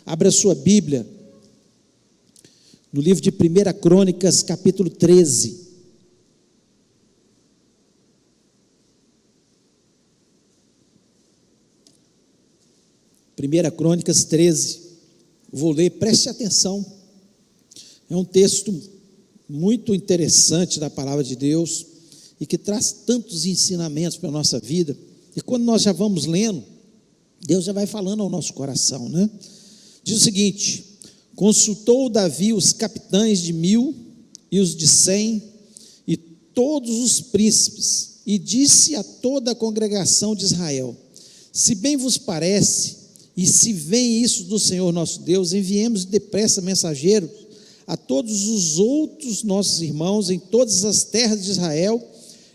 Abra sua Bíblia no livro de 1 Crônicas, capítulo 13. Primeira Crônicas 13, vou ler, preste atenção, é um texto muito interessante da palavra de Deus, e que traz tantos ensinamentos para a nossa vida, e quando nós já vamos lendo, Deus já vai falando ao nosso coração, né? Diz o seguinte: consultou Davi os capitães de 1000 e os de 100, e todos os príncipes, e disse a toda a congregação de Israel: se bem vos parece, e se vem isso do Senhor nosso Deus, enviemos depressa mensageiros a todos os outros nossos irmãos em todas as terras de Israel,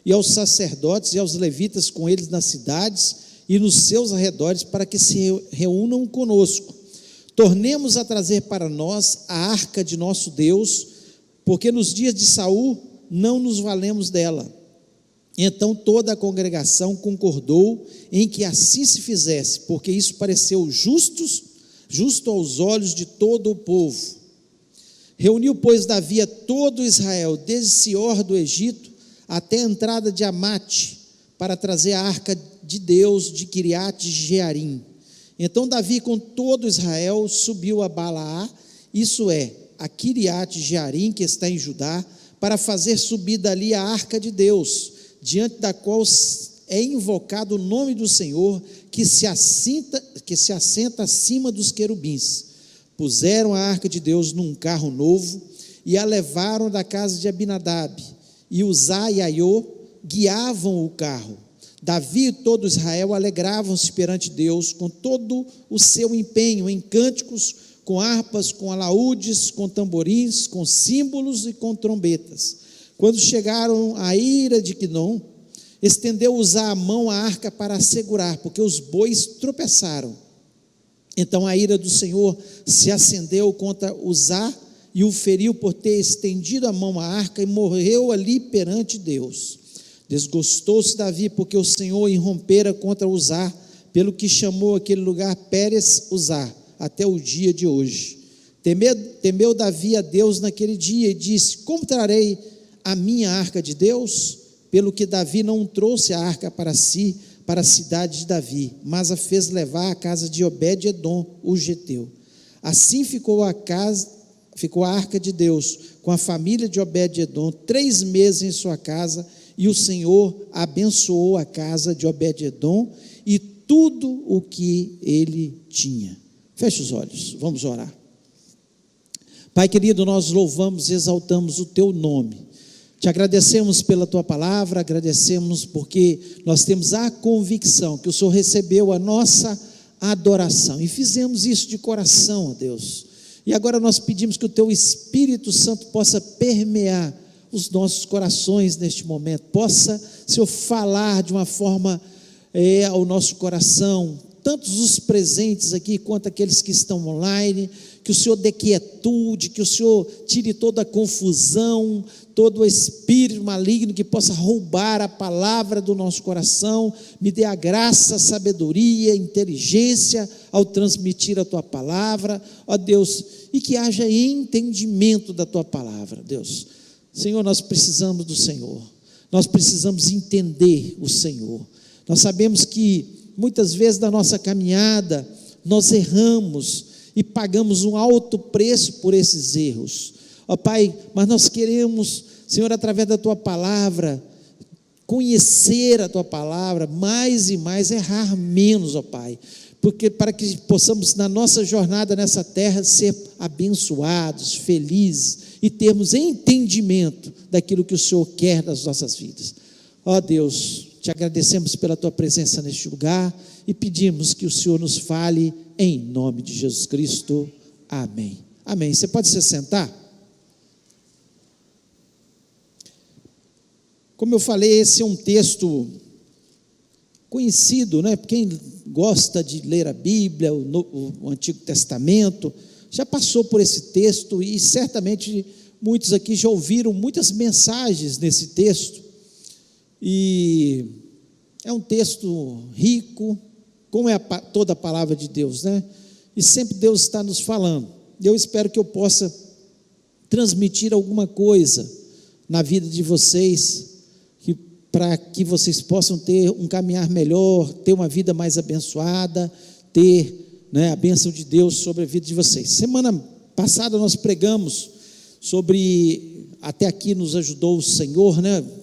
e aos sacerdotes e aos levitas com eles nas cidades e nos seus arredores, para que se reúnam conosco. Tornemos a trazer para nós a arca de nosso Deus, porque nos dias de Saul não nos valemos dela. Então toda a congregação concordou em que assim se fizesse, porque isso pareceu justo aos olhos de todo o povo. Reuniu, pois, Davi a todo Israel, desde Sior do Egito até a entrada de Amate, para trazer a arca de Deus de Quiriate Jearim. Então Davi com todo Israel subiu a Balaá, isso é, a Quiriate Jearim, que está em Judá, para fazer subir dali a arca de Deus, diante da qual é invocado o nome do Senhor, que se assenta acima dos querubins. Puseram a arca de Deus num carro novo e a levaram da casa de Abinadab, e Uzá e Aiô guiavam o carro. Davi e todo Israel alegravam-se perante Deus com todo o seu empenho, em cânticos, com harpas, com alaúdes, com tamborins, com símbolos e com trombetas. Quando chegaram à ira de Quinom, estendeu Uzá a mão à arca para a segurar, porque os bois tropeçaram. Então a ira do Senhor se acendeu contra Uzá e o feriu por ter estendido a mão à arca, e morreu ali perante Deus. Desgostou-se Davi, porque o Senhor irrompera contra Uzá, pelo que chamou aquele lugar Pérez Uzá, até o dia de hoje. Temeu Davi a Deus naquele dia, e disse: como trarei a minha arca de Deus? Pelo que Davi não trouxe a arca para si, para a cidade de Davi, mas a fez levar à casa de Obed-edom, o geteu. Assim ficou a arca de Deus com a família de Obed-edom 3 meses em sua casa, e o Senhor abençoou a casa de Obed-edom e tudo o que ele tinha. Feche os olhos, vamos orar. Pai querido, nós louvamos e exaltamos o teu nome. Te agradecemos pela tua palavra, agradecemos porque nós temos a convicção que o Senhor recebeu a nossa adoração, e fizemos isso de coração, ó Deus. E agora nós pedimos que o teu Espírito Santo possa permear os nossos corações neste momento, possa, Senhor, falar de uma forma ao nosso coração, tantos os presentes aqui, quanto aqueles que estão online, que o Senhor dê quietude, que o Senhor tire toda a confusão, todo o espírito maligno que possa roubar a palavra do nosso coração. Me dê a graça, a sabedoria, a inteligência ao transmitir a tua palavra, ó Deus, e que haja entendimento da tua palavra, Deus. Senhor, nós precisamos do Senhor, nós precisamos entender o Senhor. Nós sabemos que muitas vezes da nossa caminhada nós erramos e pagamos um alto preço por esses erros, ó Pai, mas nós queremos, Senhor, através da tua palavra, conhecer a tua palavra mais e mais, errar menos, ó Pai, porque para que possamos na nossa jornada nessa terra ser abençoados, felizes, e termos entendimento daquilo que o Senhor quer das nossas vidas. Ó Deus, te agradecemos pela tua presença neste lugar e pedimos que o Senhor nos fale em nome de Jesus Cristo. Amém. Amém. Você pode se sentar? Como eu falei, esse é um texto conhecido, né? Quem gosta de ler a Bíblia, o Antigo Testamento, já passou por esse texto, e certamente muitos aqui já ouviram muitas mensagens nesse texto, e é um texto rico, como é toda a palavra de Deus, né? e sempre Deus está nos falando. Eu espero que eu possa transmitir alguma coisa na vida de vocês, para que vocês possam ter um caminhar melhor, ter uma vida mais abençoada, ter, a bênção de Deus sobre a vida de vocês. Semana passada nós pregamos sobre, até aqui nos ajudou o Senhor,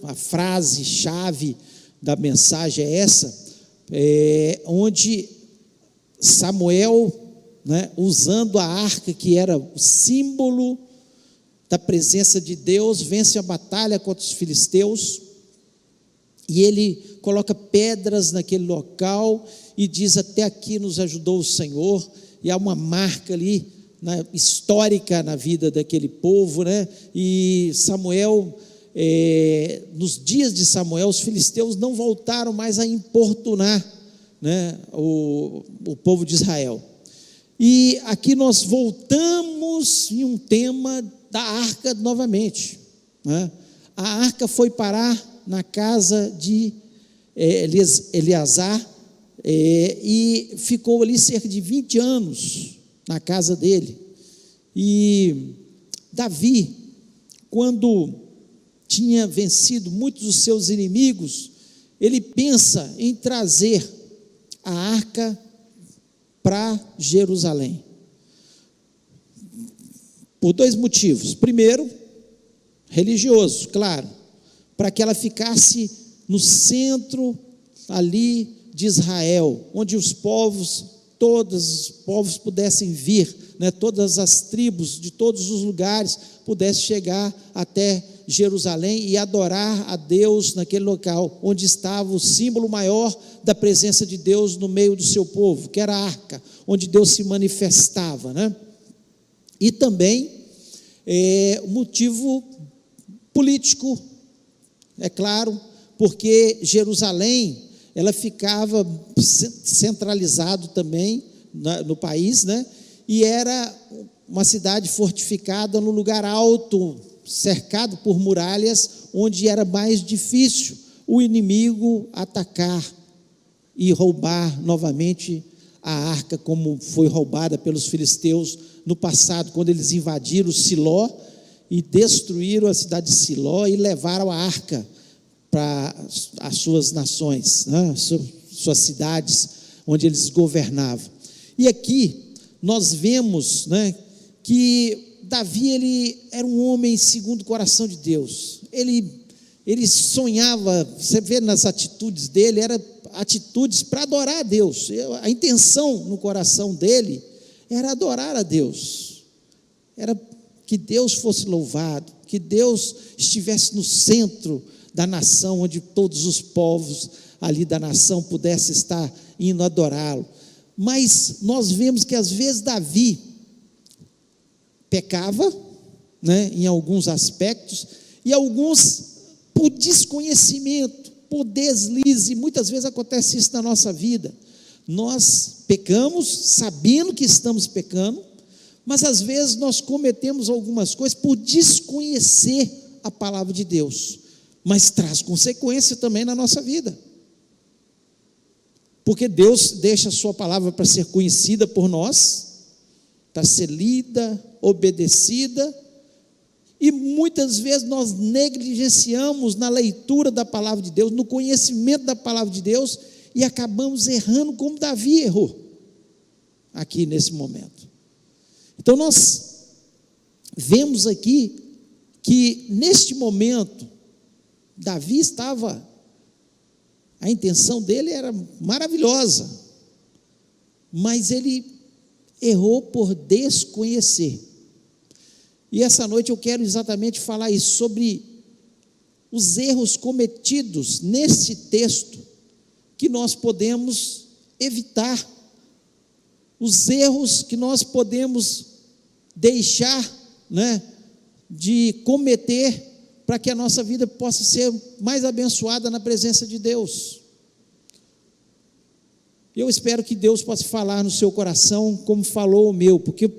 a frase-chave da mensagem é essa, onde Samuel, usando a arca, que era o símbolo da presença de Deus, vence a batalha contra os filisteus, e ele coloca pedras naquele local, e diz: até aqui nos ajudou o Senhor, e há uma marca ali, histórica na vida daquele povo, e Samuel, nos dias de Samuel, os filisteus não voltaram mais a importunar, o povo de Israel. E aqui nós voltamos em um tema da arca novamente, A arca foi parar na casa de Eleazar, e ficou ali cerca de 20 anos na casa dele. E Davi, quando tinha vencido muitos dos seus inimigos, ele pensa em trazer a arca para Jerusalém, por 2 motivos. Primeiro, religioso, claro, para que ela ficasse no centro ali de Israel, onde todos os povos pudessem vir, todas as tribos de todos os lugares pudessem chegar até Jerusalém e adorar a Deus naquele local, onde estava o símbolo maior da presença de Deus no meio do seu povo, que era a arca, onde Deus se manifestava, E também o motivo político, é claro, porque Jerusalém, ela ficava centralizado também no país, e era uma cidade fortificada no lugar alto, cercado por muralhas, onde era mais difícil o inimigo atacar e roubar novamente a arca, como foi roubada pelos filisteus no passado, quando eles invadiram Siló e destruíram a cidade de Siló e levaram a arca para as suas nações, suas cidades onde eles governavam. E aqui nós vemos, que Davi, ele era um homem segundo o coração de Deus. Ele sonhava, você vê nas atitudes dele, eram atitudes para adorar a Deus. A intenção no coração dele era adorar a Deus, era que Deus fosse louvado, que Deus estivesse no centro da nação, onde todos os povos ali da nação pudessem estar indo adorá-lo. Mas nós vemos que às vezes Davi pecava, em alguns aspectos, e alguns por desconhecimento, por deslize. Muitas vezes acontece isso na nossa vida. Nós pecamos sabendo que estamos pecando, mas às vezes nós cometemos algumas coisas por desconhecer a palavra de Deus, mas traz consequência também na nossa vida, porque Deus deixa a sua palavra para ser conhecida por nós, para ser lida, obedecida, e muitas vezes nós negligenciamos na leitura da palavra de Deus, no conhecimento da palavra de Deus, e acabamos errando como Davi errou, aqui nesse momento. Então nós vemos aqui, que neste momento, Davi estava, a intenção dele era maravilhosa, mas ele errou por desconhecer. E essa noite eu quero exatamente falar isso, sobre os erros cometidos nesse texto, que nós podemos evitar, os erros que nós podemos deixar, de cometer, para que a nossa vida possa ser mais abençoada na presença de Deus. Eu espero que Deus possa falar no seu coração, como falou o meu, porque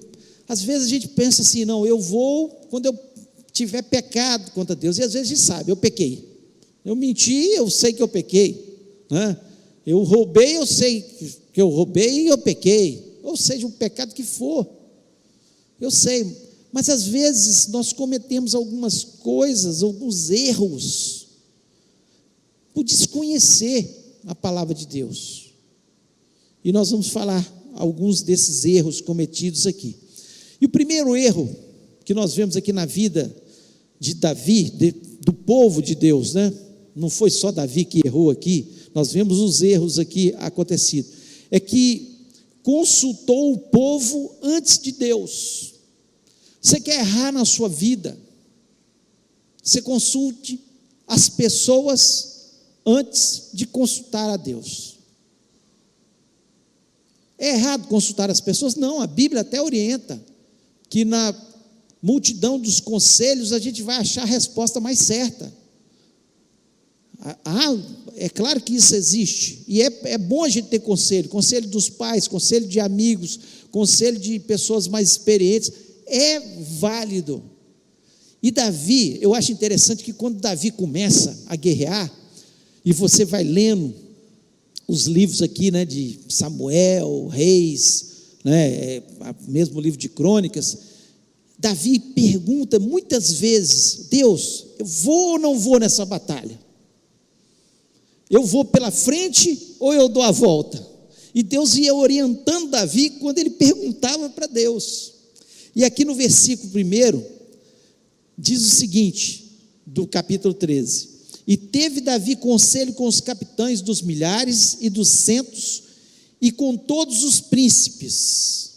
às vezes a gente pensa assim, não, eu vou, quando eu tiver pecado contra Deus, e às vezes a gente sabe, eu pequei, eu menti, eu sei que eu pequei, eu roubei, eu sei que eu roubei e eu pequei, ou seja, o pecado que for. Eu sei, mas às vezes nós cometemos algumas coisas, alguns erros, por desconhecer a palavra de Deus. E nós vamos falar alguns desses erros cometidos aqui. E o primeiro erro que nós vemos aqui na vida de Davi, do povo de Deus, né? Não foi só Davi que errou aqui, nós vemos os erros aqui acontecidos, é que consultou o povo antes de Deus. Você quer errar na sua vida, você consulte as pessoas antes de consultar a Deus. É errado consultar as pessoas? Não, a Bíblia até orienta que na multidão dos conselhos a gente vai achar a resposta mais certa. É claro que isso existe, e é bom a gente ter conselho dos pais, conselho de amigos, conselho de pessoas mais experientes, é válido. E Davi, eu acho interessante que quando Davi começa a guerrear, e você vai lendo os livros aqui, né, de Samuel, Reis, né, mesmo o livro de Crônicas, Davi pergunta muitas vezes: Deus, eu vou ou não vou nessa batalha? Eu vou pela frente ou eu dou a volta? E Deus ia orientando Davi quando ele perguntava para Deus. E aqui no versículo 1, diz o seguinte, do capítulo 13: e teve Davi conselho com os capitães dos milhares e dos centos, e com todos os príncipes.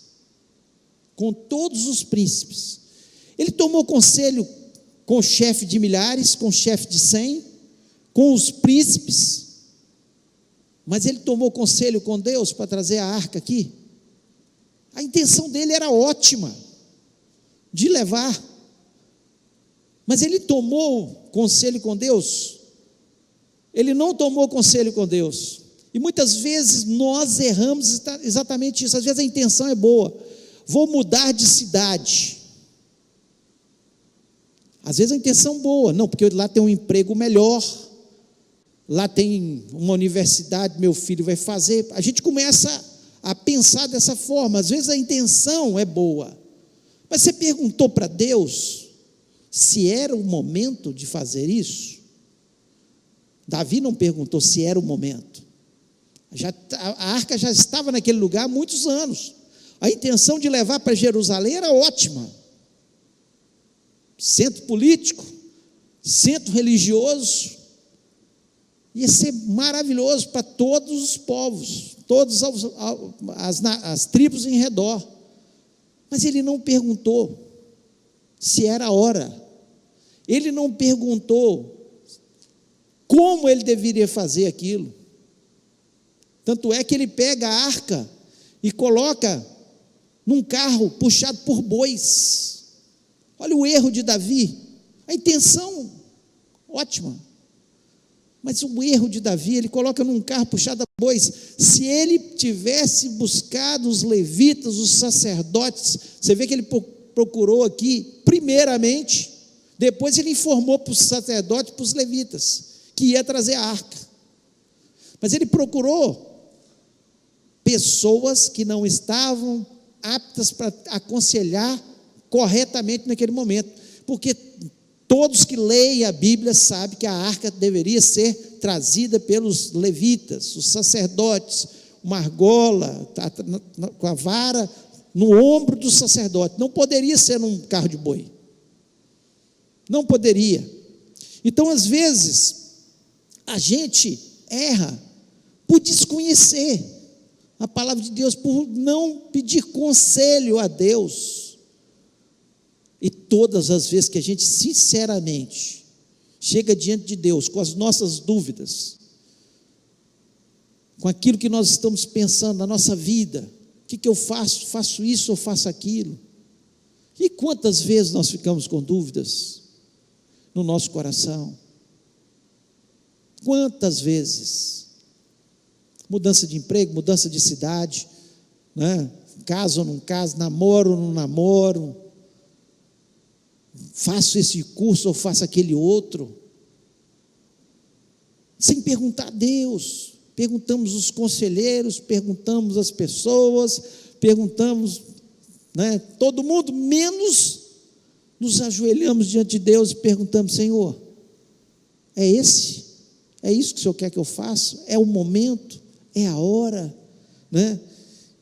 Com todos os príncipes. Ele tomou conselho com o chefe de milhares, com o chefe de 100, com os príncipes, mas ele tomou conselho com Deus para trazer a arca aqui. A intenção dele era ótima, de levar, mas ele tomou conselho com Deus? Ele não tomou conselho com Deus, e muitas vezes nós erramos exatamente isso. Às vezes a intenção é boa, vou mudar de cidade, às vezes a intenção boa, não, porque lá tem um emprego melhor, lá tem uma universidade, meu filho vai fazer, a gente começa a pensar dessa forma. Às vezes a intenção é boa, mas você perguntou para Deus se era o momento de fazer isso? Davi não perguntou se era o momento, a arca já estava naquele lugar há muitos anos, a intenção de levar para Jerusalém era ótima, centro político, centro religioso, ia ser maravilhoso para todos os povos, todas as tribos em redor, mas ele não perguntou se era a hora, ele não perguntou como ele deveria fazer aquilo. Tanto é que ele pega a arca e coloca num carro puxado por bois. Olha o erro de Davi, a intenção ótima, mas o erro de Davi, ele coloca num carro puxado a bois. Se ele tivesse buscado os levitas, os sacerdotes, você vê que ele procurou aqui, primeiramente, depois ele informou para os sacerdotes, para os levitas, que ia trazer a arca, mas ele procurou pessoas que não estavam aptas para aconselhar corretamente naquele momento, porque todos que leem a Bíblia sabem que a arca deveria ser trazida pelos levitas, os sacerdotes, uma argola com a vara no ombro do sacerdote, não poderia ser num carro de boi, não poderia. Então às vezes a gente erra por desconhecer a palavra de Deus, por não pedir conselho a Deus. E todas as vezes que a gente sinceramente chega diante de Deus com as nossas dúvidas, com aquilo que nós estamos pensando na nossa vida, o que eu faço? Faço isso ou faço aquilo? E quantas vezes nós ficamos com dúvidas no nosso coração? Quantas vezes? Mudança de emprego, mudança de cidade, né? Caso ou não caso, namoro ou não namoro, faço esse curso ou faço aquele outro, sem perguntar a Deus. Perguntamos os conselheiros, perguntamos as pessoas, perguntamos, né, todo mundo, menos nos ajoelhamos diante de Deus e perguntamos: Senhor, é isso que o Senhor quer que eu faça? É o momento? É a hora? Né?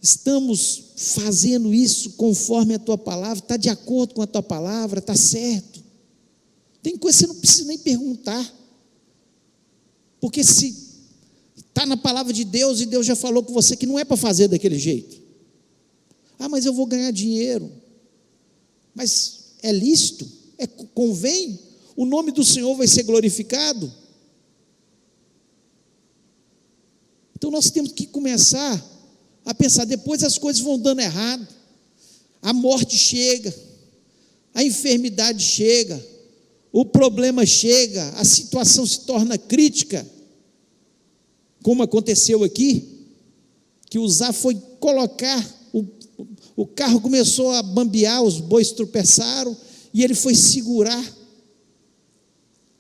Estamos fazendo isso conforme a Tua palavra? Está de acordo com a Tua palavra? Está certo? Tem coisa que você não precisa nem perguntar, porque se está na palavra de Deus, e Deus já falou com você que não é para fazer daquele jeito. Mas eu vou ganhar dinheiro, mas é lícito? Convém? O nome do Senhor vai ser glorificado? Então nós temos que começar a pensar. Depois as coisas vão dando errado, a morte chega, a enfermidade chega, o problema chega, a situação se torna crítica, como aconteceu aqui, que o Zá foi colocar, o carro começou a bambear, os bois tropeçaram, e ele foi segurar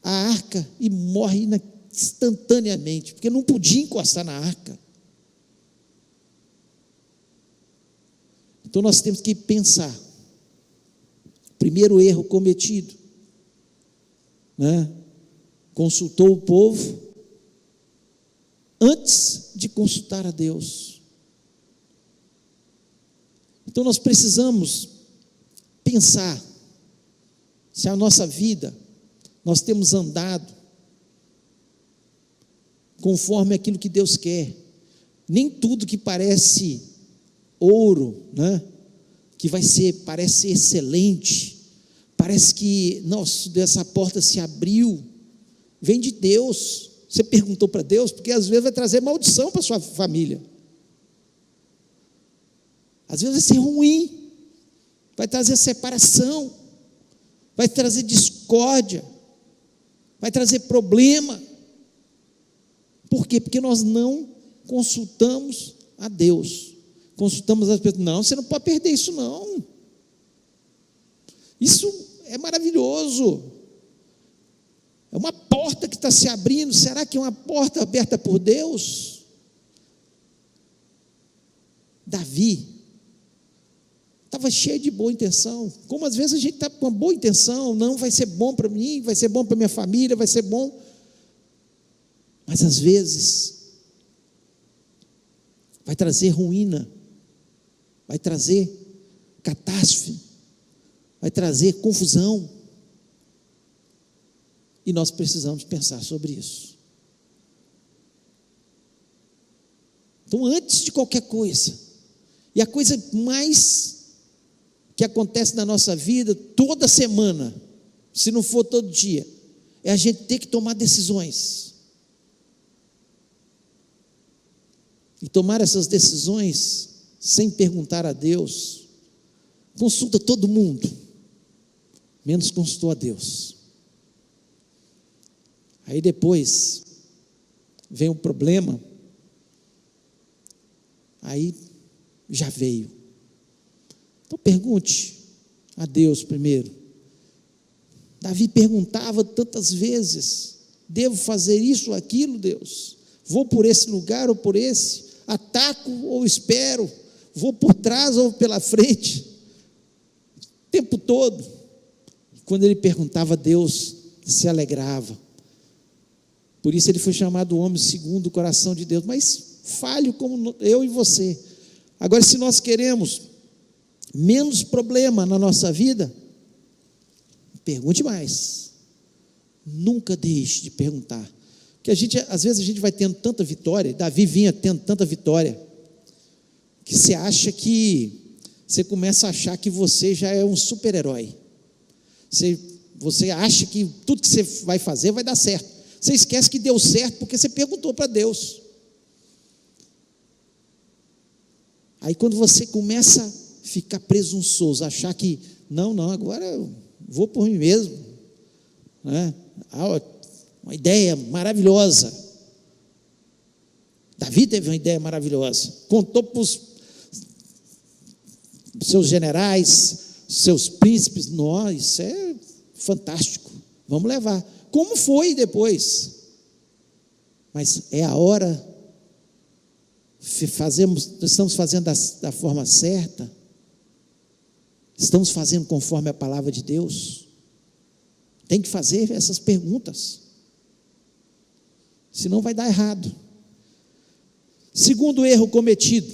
a arca e morre instantaneamente, porque não podia encostar na arca. Então nós temos que pensar. Primeiro erro cometido, né? Consultou o povo antes de consultar a Deus. Então nós precisamos pensar se a nossa vida, nós temos andado conforme aquilo que Deus quer. Nem tudo que parece ouro, né, que parece excelente, parece que, nossa, essa porta se abriu, vem de Deus. Você perguntou para Deus, porque às vezes vai trazer maldição para a sua família, às vezes vai ser ruim, vai trazer separação, vai trazer discórdia, vai trazer problema. Por quê? Porque nós não consultamos a Deus, consultamos as pessoas. Não, você não pode perder isso não, isso é maravilhoso, é uma porta que está se abrindo. Será que é uma porta aberta por Deus? Davi estava cheio de boa intenção, como às vezes a gente está com uma boa intenção, não, vai ser bom para mim, vai ser bom para minha família, vai ser bom, mas às vezes vai trazer ruína, vai trazer catástrofe, vai trazer confusão, e nós precisamos pensar sobre isso. Então, antes de qualquer coisa, e a coisa mais que acontece na nossa vida toda semana, se não for todo dia, é a gente ter que tomar decisões. E tomar essas decisões sem perguntar a Deus. Consulta todo mundo, menos consultou a Deus. Aí depois vem um problema, aí já veio. Então pergunte a Deus primeiro. Davi perguntava tantas vezes: devo fazer isso ou aquilo, Deus? Vou por esse lugar ou por esse? Ataco ou espero? Vou por trás ou pela frente? O tempo todo. Quando ele perguntava, Deus se alegrava. Por isso ele foi chamado homem segundo o coração de Deus, mas falho como eu e você. Agora, se nós queremos menos problema na nossa vida, pergunte mais. Nunca deixe de perguntar. Porque às vezes a gente vai tendo tanta vitória, Davi vinha tendo tanta vitória, que você começa a achar que você já é um super-herói. Você acha que tudo que você vai fazer vai dar certo. Você esquece que deu certo porque você perguntou para Deus. Aí quando você começa a ficar presunçoso, achar que, não, agora eu vou por mim mesmo, né? Uma ideia maravilhosa. Davi teve uma ideia maravilhosa, contou para os seus generais, seus príncipes, nossa, isso é fantástico, vamos levar. Como foi depois? Mas é a hora estamos fazendo da forma certa? Estamos fazendo conforme a palavra de Deus? Tem que fazer essas perguntas, senão vai dar errado. Segundo erro cometido: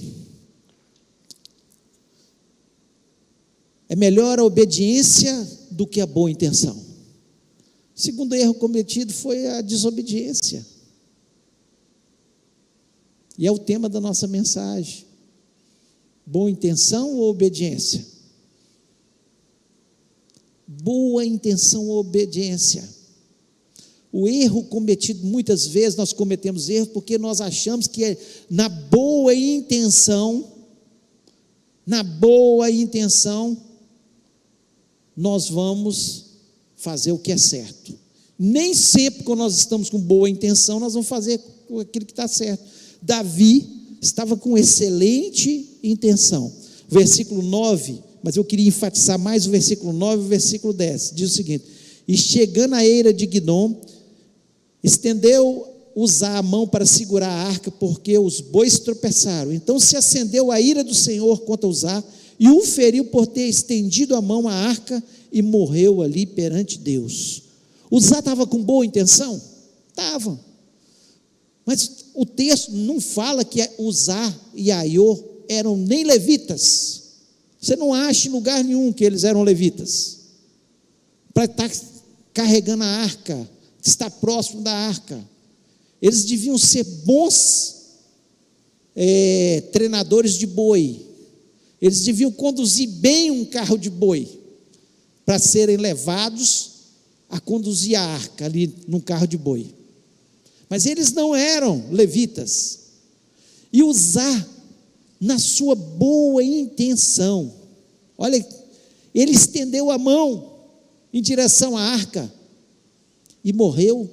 é melhor a obediência do que a boa intenção. O segundo erro cometido foi a desobediência. E é o tema da nossa mensagem: boa intenção ou obediência? Boa intenção ou obediência? O erro cometido, muitas vezes nós cometemos erro porque nós achamos que na boa intenção, nós vamos fazer o que é certo. Nem sempre, quando nós estamos com boa intenção, nós vamos fazer aquilo que está certo. Davi estava com excelente intenção. Versículo 9, mas eu queria enfatizar mais o versículo 9 e o versículo 10, diz o seguinte: e chegando à eira de Guinom, estendeu Uzá a mão para segurar a arca, porque os bois tropeçaram. Então se acendeu a ira do Senhor contra Uzá, e o feriu por ter estendido a mão à arca, e morreu ali perante Deus. Uzá estava com boa intenção? Estava. Mas o texto não fala que Uzá e Aiô eram nem levitas. Você não acha em lugar nenhum que eles eram levitas, para estar carregando a arca, estar próximo da arca. Eles deviam ser bons treinadores de boi. Eles deviam conduzir bem um carro de boi, para serem levados a conduzir a arca ali num carro de boi. Mas eles não eram levitas. E Uzá, na sua boa intenção, olha, ele estendeu a mão em direção à arca e morreu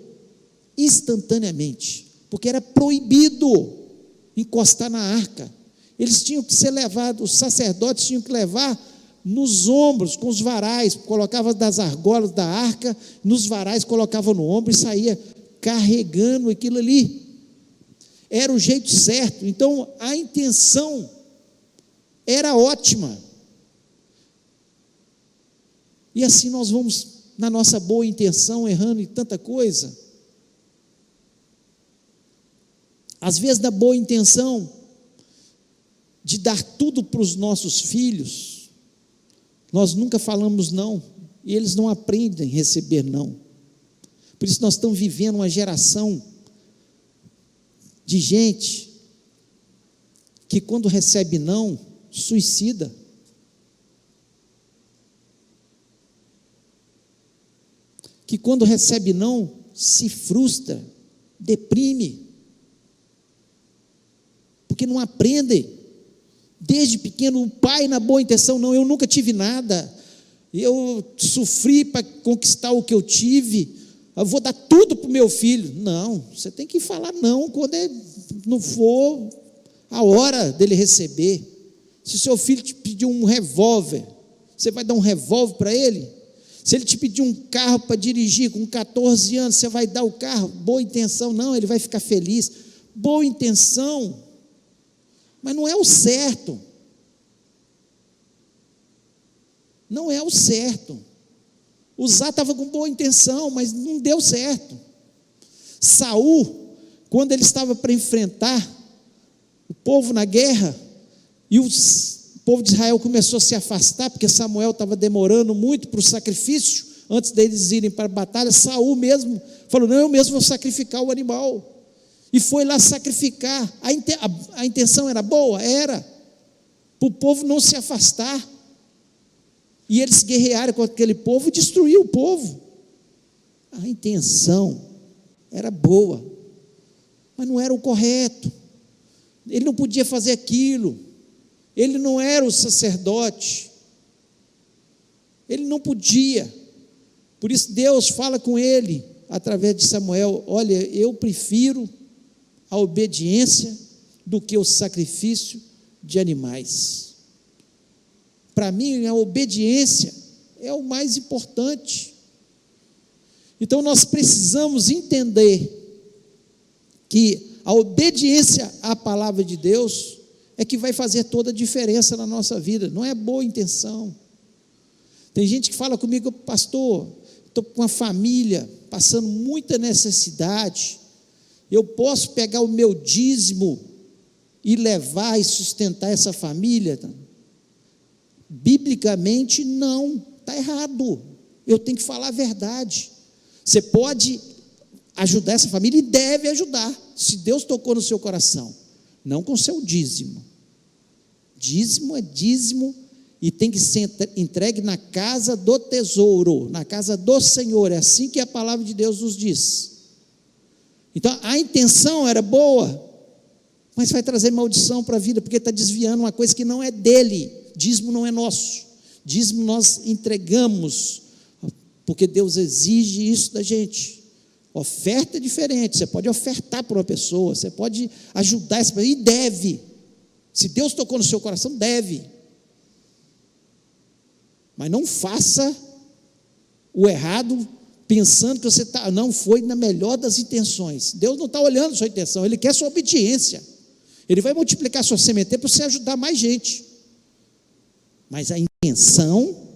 instantaneamente, porque era proibido encostar na arca. Eles tinham que ser levados, os sacerdotes tinham que levar nos ombros, com os varais, colocava das argolas da arca, nos varais colocava no ombro e saía carregando aquilo ali. Era o jeito certo. Então a intenção era ótima. E assim nós vamos, na nossa boa intenção, errando em tanta coisa. Às vezes, na boa intenção de dar tudo para os nossos filhos, nós nunca falamos não, e eles não aprendem a receber não. Por isso nós estamos vivendo uma geração de gente que, quando recebe não, suicida. Que quando recebe não, se frustra, deprime, porque não aprendem. Desde pequeno, o pai na boa intenção: não, eu nunca tive nada, eu sofri para conquistar o que eu tive, eu vou dar tudo para o meu filho. Não, você tem que falar não quando não for a hora dele receber. Se o seu filho te pedir um revólver, você vai dar um revólver para ele? Se ele te pedir um carro para dirigir com 14 anos, você vai dar o carro? Boa intenção? Não, ele vai ficar feliz. Boa intenção, mas não é o certo. Não é o certo. Uzá estava com boa intenção, mas não deu certo. Saul, quando ele estava para enfrentar o povo na guerra, e o povo de Israel começou a se afastar, porque Samuel estava demorando muito para o sacrifício, antes deles irem para a batalha, Saul mesmo falou: não, eu mesmo vou sacrificar o animal. E foi lá sacrificar. A intenção era boa? Era, para o povo não se afastar. E eles guerrearam com aquele povo e destruíram o povo. A intenção era boa, mas não era o correto. Ele não podia fazer aquilo. Ele não era o sacerdote. Ele não podia. Por isso Deus fala com ele através de Samuel: olha, eu prefiro a obediência do que o sacrifício de animais. Para mim, a obediência é o mais importante. Então nós precisamos entender que a obediência à palavra de Deus é que vai fazer toda a diferença na nossa vida, não é boa intenção. Tem gente que fala comigo: pastor, estou com uma família passando muita necessidade, eu posso pegar o meu dízimo e levar e sustentar essa família? Biblicamente não, está errado. Eu tenho que falar a verdade. Você pode ajudar essa família e deve ajudar, se Deus tocou no seu coração, não com seu dízimo. Dízimo é dízimo e tem que ser entregue na casa do tesouro, na casa do Senhor. É assim que a palavra de Deus nos diz. Então a intenção era boa, mas vai trazer maldição para a vida, porque está desviando uma coisa que não é dele. Dízimo não é nosso, dízimo nós entregamos, porque Deus exige isso da gente. Oferta é diferente, você pode ofertar para uma pessoa, você pode ajudar essa pessoa, e deve, se Deus tocou no seu coração, deve, mas não faça o errado, pensando que você não foi na melhor das intenções. Deus não está olhando a sua intenção, Ele quer sua obediência, Ele vai multiplicar sua sementeira para você ajudar mais gente, mas a intenção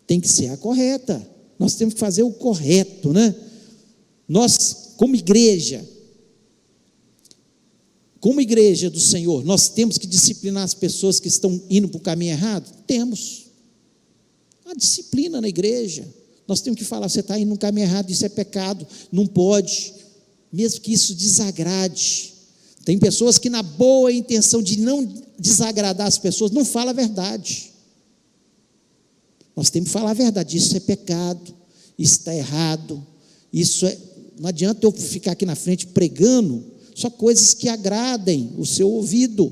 tem que ser a correta. Nós temos que fazer o correto, né? Nós, como igreja do Senhor, nós temos que disciplinar as pessoas que estão indo para o caminho errado? Temos. A disciplina na igreja. Nós temos que falar: você está indo no caminho errado, isso é pecado, não pode, mesmo que isso desagrade. Tem pessoas que, na boa intenção de não desagradar as pessoas, não falam a verdade. Nós temos que falar a verdade: isso é pecado, isso está errado, isso é. Não adianta eu ficar aqui na frente pregando só coisas que agradem o seu ouvido,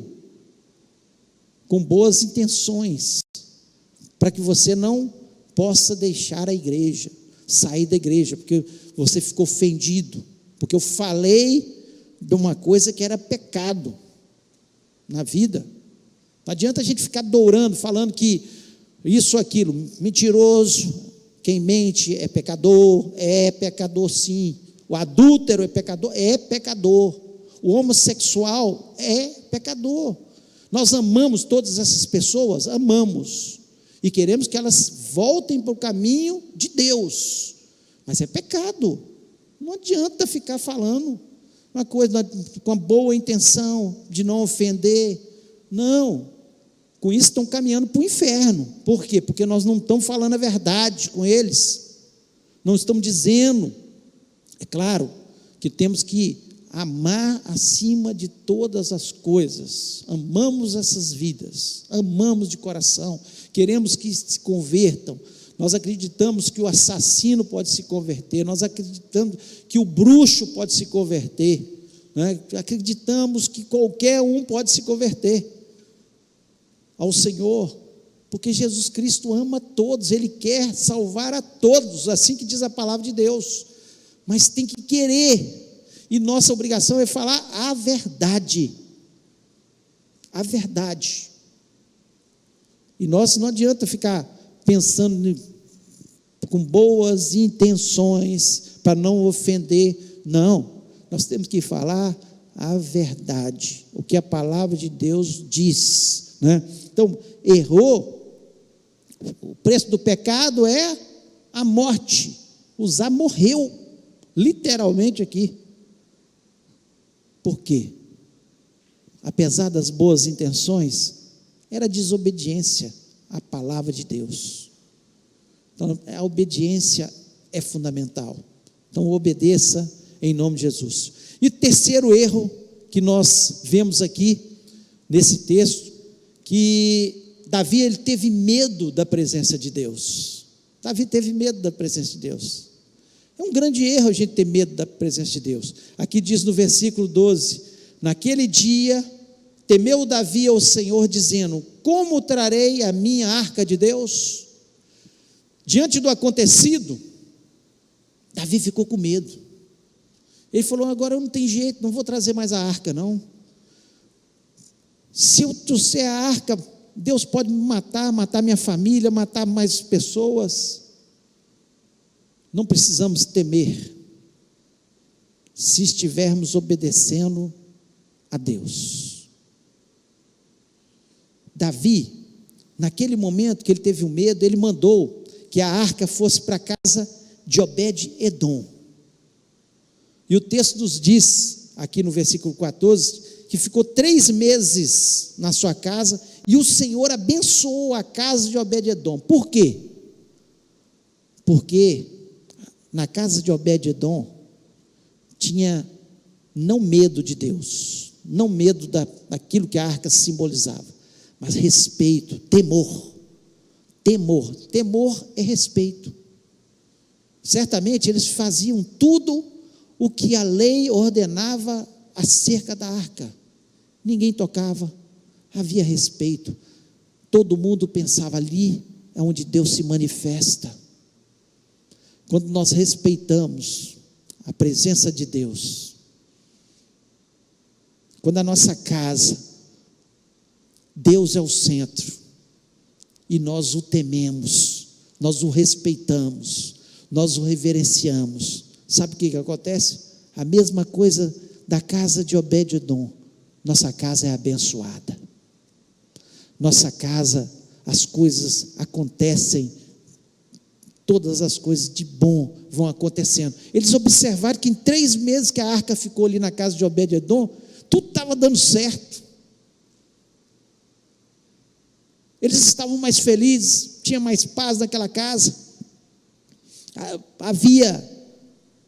com boas intenções, para que você não possa deixar a igreja, sair da igreja, porque você ficou ofendido, porque eu falei de uma coisa que era pecado na vida. Não adianta a gente ficar dourando, falando que isso, aquilo, mentiroso, quem mente é pecador sim. O adúltero é pecador. O homossexual é pecador. Nós amamos todas essas pessoas, amamos, e queremos que elas voltem para o caminho de Deus, mas é pecado. Não adianta ficar falando uma coisa com a boa intenção de não ofender, não. Com isso estão caminhando para o inferno. Por quê? Porque nós não estamos falando a verdade com eles, não estamos dizendo. É claro que temos que amar acima de todas as coisas. Amamos essas vidas, amamos de coração, queremos que se convertam. Nós acreditamos que o assassino pode se converter, nós acreditamos que o bruxo pode se converter, né? Acreditamos que qualquer um pode se converter ao Senhor, porque Jesus Cristo ama todos, Ele quer salvar a todos, assim que diz a palavra de Deus, mas tem que querer, e nossa obrigação é falar a verdade, e nós não adianta ficar pensando com boas intenções, para não ofender, não, nós temos que falar a verdade, o que a palavra de Deus diz, né? Então, errou, o preço do pecado é a morte. Uzá morreu, literalmente aqui. Por quê? Apesar das boas intenções, era desobediência à palavra de Deus. Então, a obediência é fundamental. Então, obedeça em nome de Jesus. E terceiro erro que nós vemos aqui nesse texto, que Davi, ele teve medo da presença de Deus. Davi teve medo da presença de Deus. É um grande erro a gente ter medo da presença de Deus. Aqui diz no versículo 12: naquele dia temeu Davi ao Senhor, dizendo: como trarei a minha arca de Deus? Diante do acontecido, Davi ficou com medo. Ele falou: agora não tem jeito, não vou trazer mais a arca não. Se eu trouxer a arca, Deus pode me matar minha família, matar mais pessoas. Não precisamos temer se estivermos obedecendo a Deus. Davi, naquele momento que ele teve o medo, ele mandou que a arca fosse para a casa de Obed-Edom. E o texto nos diz, aqui no versículo 14, que ficou 3 meses na sua casa, e o Senhor abençoou a casa de Obed-Edom. Por quê? Porque na casa de Obed-Edom tinha não medo de Deus, não medo daquilo que a arca simbolizava, mas respeito, temor. Temor é respeito. Certamente eles faziam tudo o que a lei ordenava acerca da arca. Ninguém tocava, havia respeito. Todo mundo pensava, ali é onde Deus se manifesta. Quando nós respeitamos a presença de Deus, quando a nossa casa, Deus é o centro, e nós o tememos, nós o respeitamos, nós o reverenciamos, sabe o que acontece? A mesma coisa da casa de Obed-Edom. Nossa casa é abençoada, nossa casa, as coisas acontecem, todas as coisas de bom vão acontecendo. Eles observaram que em 3 meses que a arca ficou ali na casa de Obed-Edom, tudo estava dando certo, eles estavam mais felizes, tinha mais paz naquela casa, havia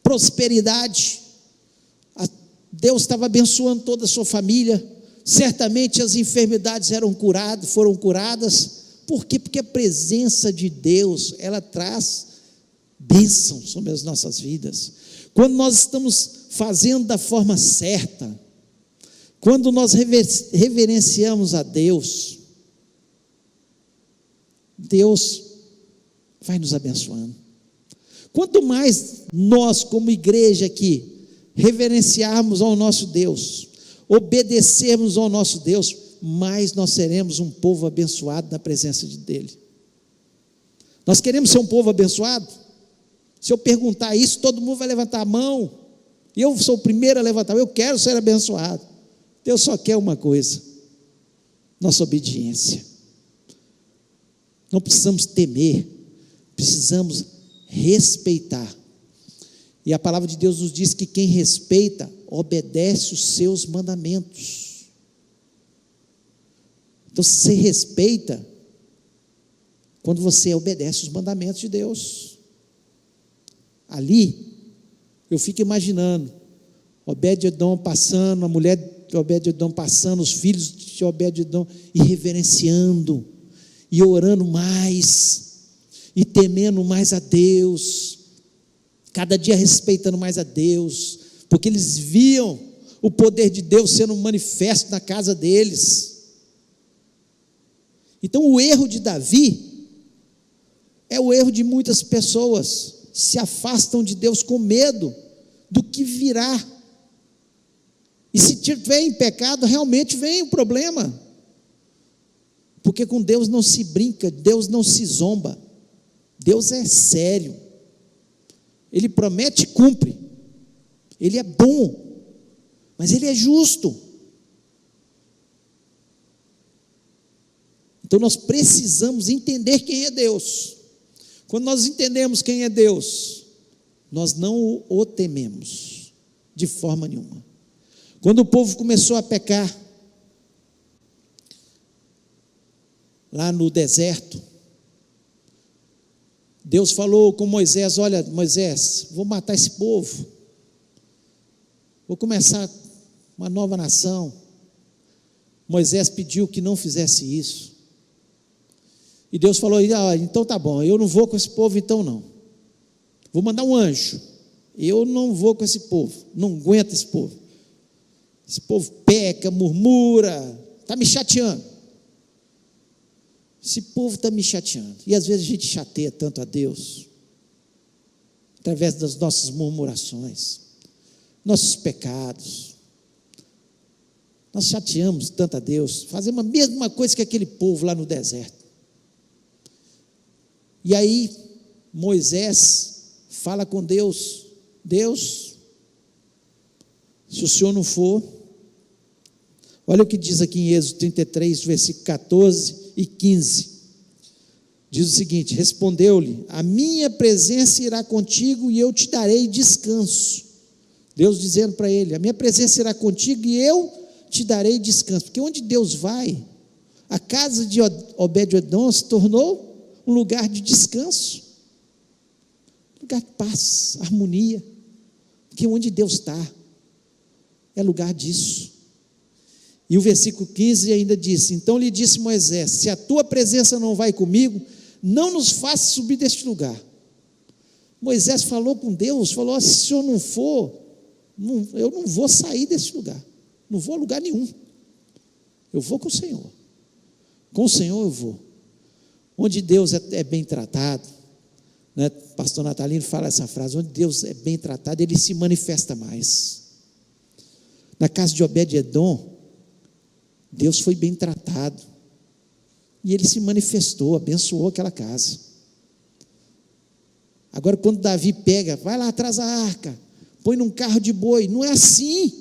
prosperidade, Deus estava abençoando toda a sua família, certamente as enfermidades foram curadas. Por quê? Porque a presença de Deus, ela traz bênção sobre as nossas vidas. Quando nós estamos fazendo da forma certa, quando nós reverenciamos a Deus, Deus vai nos abençoando. Quanto mais nós, como igreja aqui, reverenciarmos ao nosso Deus, obedecermos ao nosso Deus, mais nós seremos um povo abençoado na presença dEle. Nós queremos ser um povo abençoado? Se eu perguntar isso, todo mundo vai levantar a mão, e eu sou o primeiro a levantar, eu quero ser abençoado. Deus só quer uma coisa: nossa obediência. Não precisamos temer, precisamos respeitar. E a palavra de Deus nos diz que quem respeita, obedece os seus mandamentos. Então, você respeita quando você obedece os mandamentos de Deus. Ali, eu fico imaginando, Obed-Edom passando, a mulher de Obed-Edom passando, os filhos de Obed-Edom, e reverenciando, e orando mais, e temendo mais a Deus, cada dia respeitando mais a Deus, porque eles viam o poder de Deus sendo manifesto na casa deles. Então o erro de Davi é o erro de muitas pessoas, se afastam de Deus com medo do que virá, e se tiver em pecado, realmente vem o problema, porque com Deus não se brinca, Deus não se zomba, Deus é sério, Ele promete e cumpre, Ele é bom, mas Ele é justo. Então nós precisamos entender quem é Deus. Quando nós entendemos quem é Deus, nós não o tememos de forma nenhuma. Quando o povo começou a pecar lá no deserto, Deus falou com Moisés: olha, Moisés, vou matar esse povo, vou começar uma nova nação. Moisés pediu que não fizesse isso, e Deus falou: então tá bom, eu não vou com esse povo então não, vou mandar um anjo, eu não vou com esse povo, não aguento esse povo peca, murmura, está me chateando, esse povo está me chateando, e às vezes a gente chateia tanto a Deus, através das nossas murmurações, nossos pecados, nós chateamos tanto a Deus, fazemos a mesma coisa que aquele povo lá no deserto. E aí Moisés fala com Deus: Deus, Se o senhor não for, olha o que diz aqui em Êxodo 33, versículo 14 e 15. Diz o seguinte: respondeu-lhe: a minha presença irá contigo e eu te darei descanso. Deus dizendo para ele: a minha presença irá contigo e eu te darei descanso. Porque onde Deus vai, a casa de Obed-edom se tornou um lugar de descanso, lugar de paz, harmonia. Porque onde Deus está, é lugar disso. E o versículo 15 ainda diz: então lhe disse Moisés: se a tua presença não vai comigo, não nos faça subir deste lugar. Moisés falou com Deus, falou: se o senhor não for, eu não vou sair deste lugar, não vou a lugar nenhum, eu vou com o Senhor eu vou. Onde Deus é bem tratado, né? Pastor Natalino fala essa frase: onde Deus é bem tratado, Ele se manifesta mais. Na casa de Obed-edom, Deus foi bem tratado, e Ele se manifestou, abençoou aquela casa. Agora, quando Davi pega, vai lá atrás da arca, põe num carro de boi, não é assim.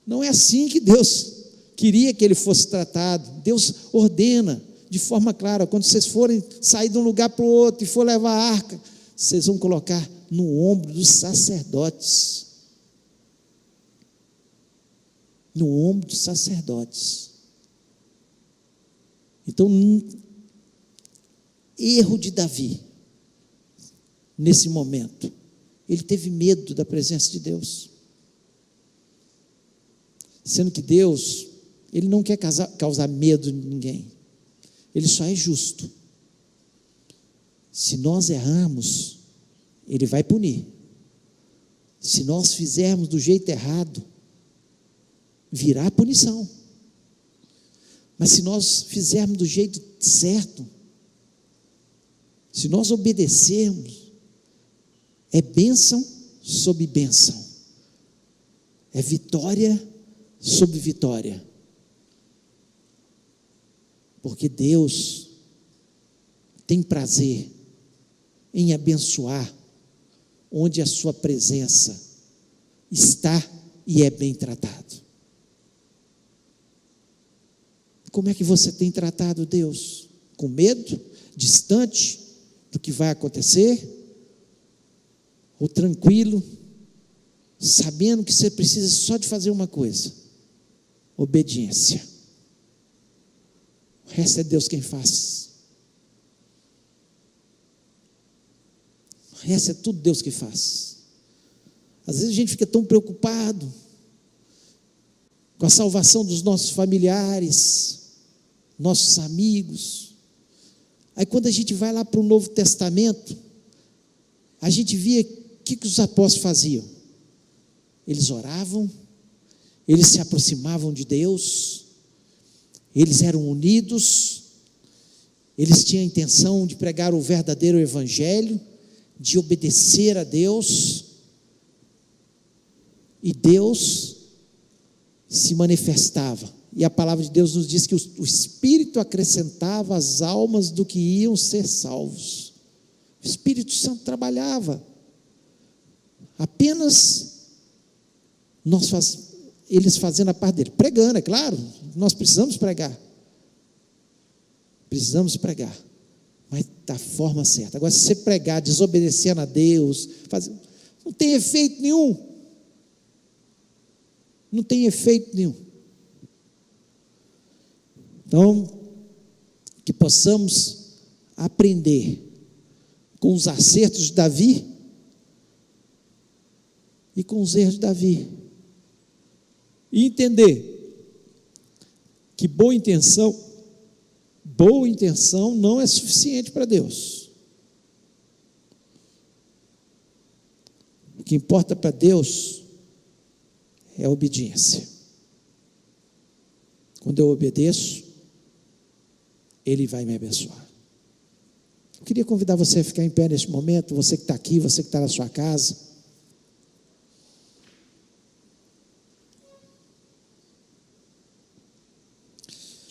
Não é assim que Deus queria que ele fosse tratado. Deus ordena de forma clara: quando vocês forem sair de um lugar para o outro e for levar a arca, vocês vão colocar no ombro dos sacerdotes. No ombro dos sacerdotes. Então, erro de Davi, nesse momento, ele teve medo da presença de Deus, sendo que Deus, Ele não quer causar medo em ninguém, Ele só é justo. Se nós errarmos, Ele vai punir. Se nós fizermos do jeito errado, virá punição. Mas se nós fizermos do jeito certo, se nós obedecermos, é bênção sobre bênção, é vitória sobre vitória, porque Deus tem prazer em abençoar onde a sua presença está e é bem tratado. Como é que você tem tratado Deus? Com medo, distante do que vai acontecer? Ou tranquilo, sabendo que você precisa só de fazer uma coisa: obediência. O resto é Deus quem faz. O resto é tudo Deus que faz. Às vezes a gente fica tão preocupado com a salvação dos nossos familiares, nossos amigos. Aí quando a gente vai lá para o Novo Testamento, a gente via o que os apóstolos faziam. Eles oravam, eles se aproximavam de Deus, eles eram unidos, eles tinham a intenção de pregar o verdadeiro evangelho, de obedecer a Deus, e Deus se manifestava. E a palavra de Deus nos diz que o Espírito acrescentava as almas do que iam ser salvos. O Espírito Santo trabalhava. Apenas eles fazendo a parte dele, pregando, é claro, nós precisamos pregar, mas da forma certa. Agora, se você pregar desobedecendo a Deus, não tem efeito nenhum, Então, que possamos aprender com os acertos de Davi e com os erros de Davi, e entender que boa intenção não é suficiente para Deus. O que importa para Deus é a obediência. Quando eu obedeço, Ele vai me abençoar. Eu queria convidar você a ficar em pé neste momento, você que está aqui, você que está na sua casa.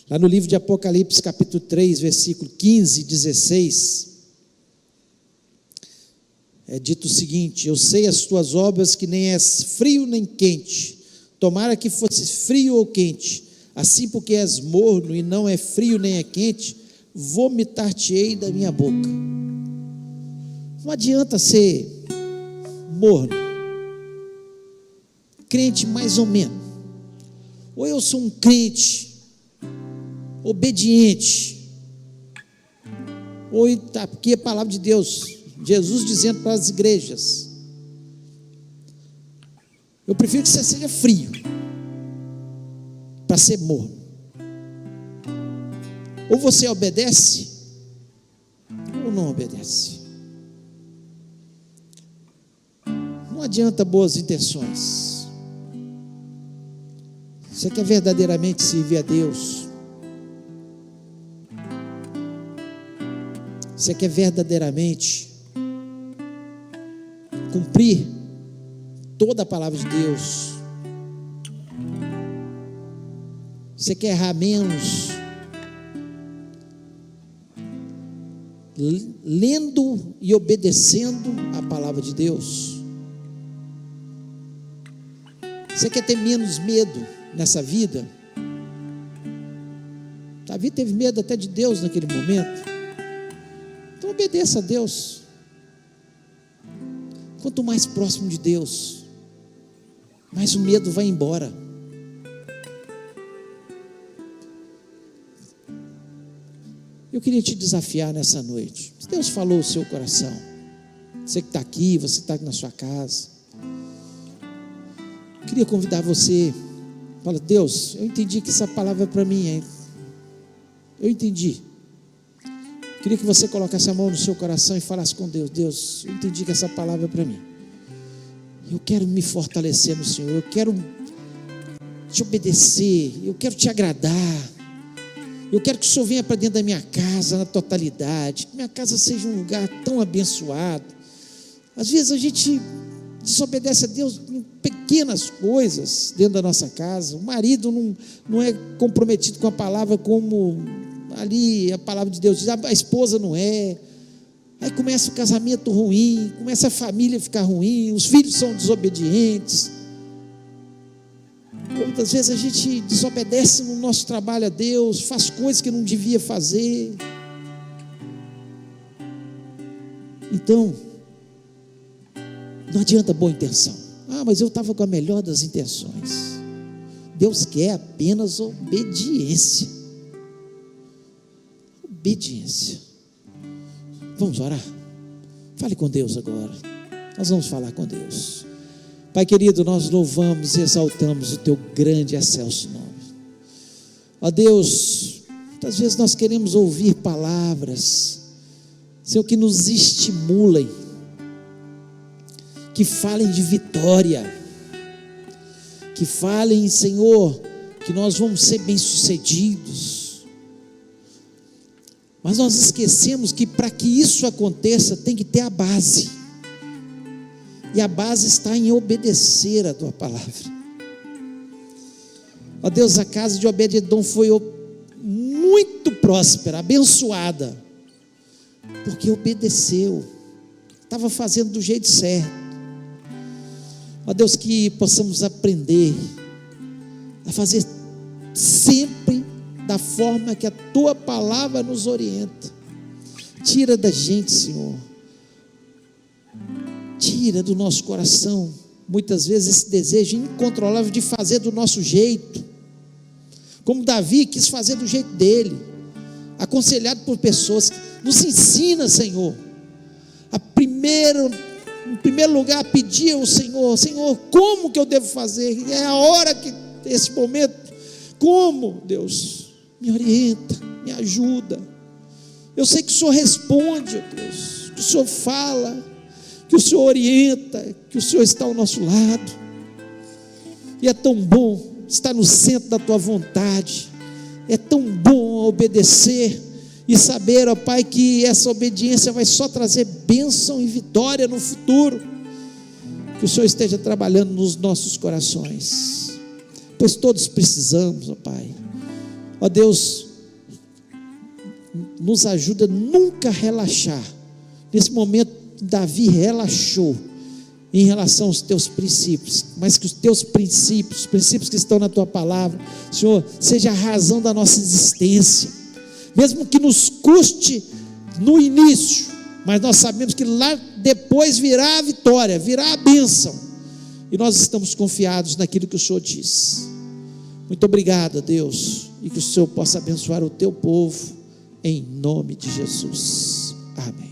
Lá no livro de Apocalipse, capítulo 3, versículo 15 e 16, é dito o seguinte: eu sei as tuas obras, que nem és frio nem quente. Tomara que fosse frio ou quente. Assim, porque és morno e não é frio nem é quente, vomitar-te-ei da minha boca. Não adianta ser morno, crente mais ou menos. Ou eu sou um crente obediente, ou está aqui a palavra de Deus, Jesus dizendo para as igrejas: eu prefiro que você seja frio para ser morno. Ou você obedece ou não obedece. Não adianta boas intenções. Você quer verdadeiramente servir a Deus, você quer verdadeiramente cumprir toda a palavra de Deus, você quer errar menos, lendo e obedecendo a palavra de Deus. Você quer ter menos medo nessa vida? Davi teve medo até de Deus naquele momento. Então obedeça a Deus. Quanto mais próximo de Deus, mais o medo vai embora. Eu queria te desafiar nessa noite. Se Deus falou o seu coração, você que está aqui, você está na sua casa, eu queria convidar você. Fala: Deus, eu entendi que essa palavra é para mim, hein? Eu entendi. Eu queria que você colocasse a mão no seu coração e falasse com Deus: Deus, eu entendi que essa palavra é para mim. Eu quero me fortalecer no Senhor, eu quero te obedecer, eu quero te agradar. Eu quero que o Senhor venha para dentro da minha casa na totalidade, que minha casa seja um lugar tão abençoado. Às vezes a gente desobedece a Deus em pequenas coisas dentro da nossa casa. O marido não é comprometido com a palavra como ali a palavra de Deus diz, a esposa não é. Aí começa o casamento ruim, começa a família a ficar ruim, os filhos são desobedientes. Muitas vezes a gente desobedece no nosso trabalho a Deus, faz coisas que não devia fazer. Então, não adianta boa intenção. Mas eu estava com a melhor das intenções. Deus quer apenas obediência. Obediência. Vamos orar? Fale com Deus agora. Nós vamos falar com Deus. Pai querido, nós louvamos e exaltamos o Teu grande e excelso nome. Ó Deus, muitas vezes nós queremos ouvir palavras, Senhor, que nos estimulem, que falem de vitória, que falem, Senhor, que nós vamos ser bem-sucedidos. Mas nós esquecemos que para que isso aconteça tem que ter a base. E a base está em obedecer a Tua palavra. Ó Deus, a casa de Obed-edom foi muito próspera, abençoada, porque obedeceu, estava fazendo do jeito certo. Ó Deus, que possamos aprender a fazer sempre da forma que a Tua palavra nos orienta. Tira da gente, Senhor, tira do nosso coração, muitas vezes, esse desejo incontrolável de fazer do nosso jeito, como Davi quis fazer do jeito dele, aconselhado por pessoas. Nos ensina, Senhor, em primeiro lugar, a pedir ao Senhor: Senhor, como que eu devo fazer? É a hora que, esse momento, como? Deus, me orienta, me ajuda. Eu sei que o Senhor responde, ó Deus, que o Senhor fala, que o Senhor orienta, que o Senhor está ao nosso lado. E é tão bom estar no centro da Tua vontade. É tão bom obedecer e saber, ó Pai, que essa obediência vai só trazer bênção e vitória no futuro. Que o Senhor esteja trabalhando nos nossos corações, pois todos precisamos, ó Pai. Ó Deus, nos ajuda nunca a relaxar nesse momento Davi relaxou em relação aos teus princípios, mas que os teus princípios, os princípios que estão na tua palavra, Senhor, seja a razão da nossa existência, mesmo que nos custe no início, mas nós sabemos que lá depois virá a vitória, virá a bênção, e nós estamos confiados naquilo que o Senhor diz. Muito obrigado, Deus, e que o Senhor possa abençoar o teu povo, em nome de Jesus, amém.